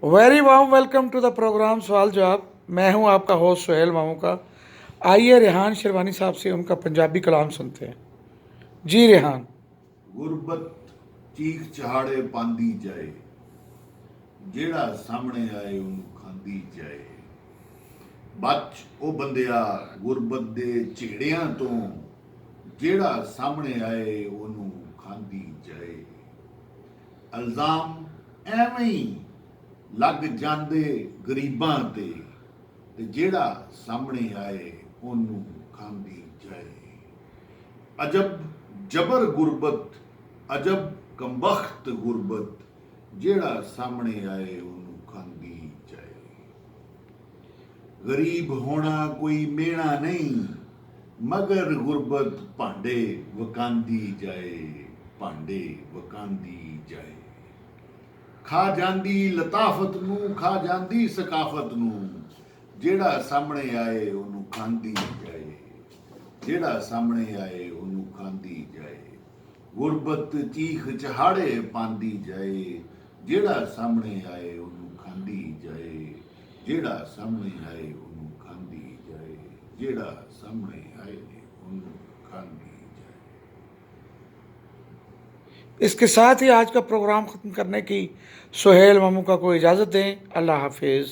Very warm welcome to the programme सवाल जवाब। मैं हूं आपका होस्ट सुहेल मामू का। आइए रेहान शेरवानी साहब से उनका पंजाबी कलाम सुनते हैं। जी रेहान। ਗੁਰਬਤ ਚੀਖ ਚਹਾੜੇ ਪਾਂਦੀ ਜਾਏ, ਜਿਹੜਾ ਸਾਹਮਣੇ ਆਏ ਉਹਨੂੰ ਖਾਂਦੀ ਜਾਏ। ਬਚ ਉਹ ਬੰਦਿਆ ਗੁਰਬਤ ਦੇ ਝੇੜਿਆਂ ਤੋਂ, ਜਿਹੜਾ ਸਾਹਮਣੇ ਆਏ ਉਹਨੂੰ ਖਾਂਦੀ ਜਾਏ। ਇਲਜ਼ਾਮ ਐਵੇਂ ਹੀ ਲੱਗ ਜਾਂਦੇ ਗਰੀਬਾਂ ਤੇ ਜਿਹੜਾ ਸਾਹਮਣੇ ਆਏ ਉਹਨੂੰ ਖਾਂਦੀ ਜਾਏ। ਅਜਬ ਜਬਰ ਗੁਰਬਤ, ਅਜਬ ਕੰਬਖਤ ਗੁਰਬਤ, ਜਿਹੜਾ ਸਾਹਮਣੇ ਆਏ ਉਹਨੂੰ ਖਾਂਦੀ ਜਾਏ। ਗਰੀਬ ਹੋਣਾ ਕੋਈ ਮਿਹਣਾ ਨਹੀਂ, ਮਗਰ ਗੁਰਬਤ ਭਾਂਡੇ ਵਕਾਂਦੀ ਜਾਏ, ਭਾਂਡੇ ਵਕਾਂਦੀ ਜਾਏ। ਖਾ ਜਾਂਦੀ ਲਤਾਫਤ ਨੂੰ, ਖਾ ਜਾਂਦੀ ਸਕਾਫਤ ਨੂੰ, ਜਿਹੜਾ ਸਾਹਮਣੇ ਆਏ ਉਹਨੂੰ ਖਾਂਦੀ ਜਾਏ, ਜਿਹੜਾ ਸਾਹਮਣੇ ਆਏ ਉਹਨੂੰ ਖਾਂਦੀ ਜਾਏ। ਗੁਰਬਤ ਚੀਖ ਚਹਾੜੇ ਪਾਂਦੀ ਜਾਏ, ਜਿਹੜਾ ਸਾਹਮਣੇ ਆਏ ਉਹਨੂੰ ਖਾਂਦੀ ਜਾਏ, ਜਿਹੜਾ ਸਾਹਮਣੇ ਆਏ ਉਹਨੂੰ ਖਾਂਦੀ ਜਾਏ, ਜਿਹੜਾ ਸਾਹਮਣੇ ਆਏ ਉਹਨੂੰ ਖਾਂਦੀ ਜਾਏ। इसके साथ ही आज का प्रोग्राम ख़त्म करने की सुहेल मामू का को इजाज़त दें। अल्लाह हाफिज़।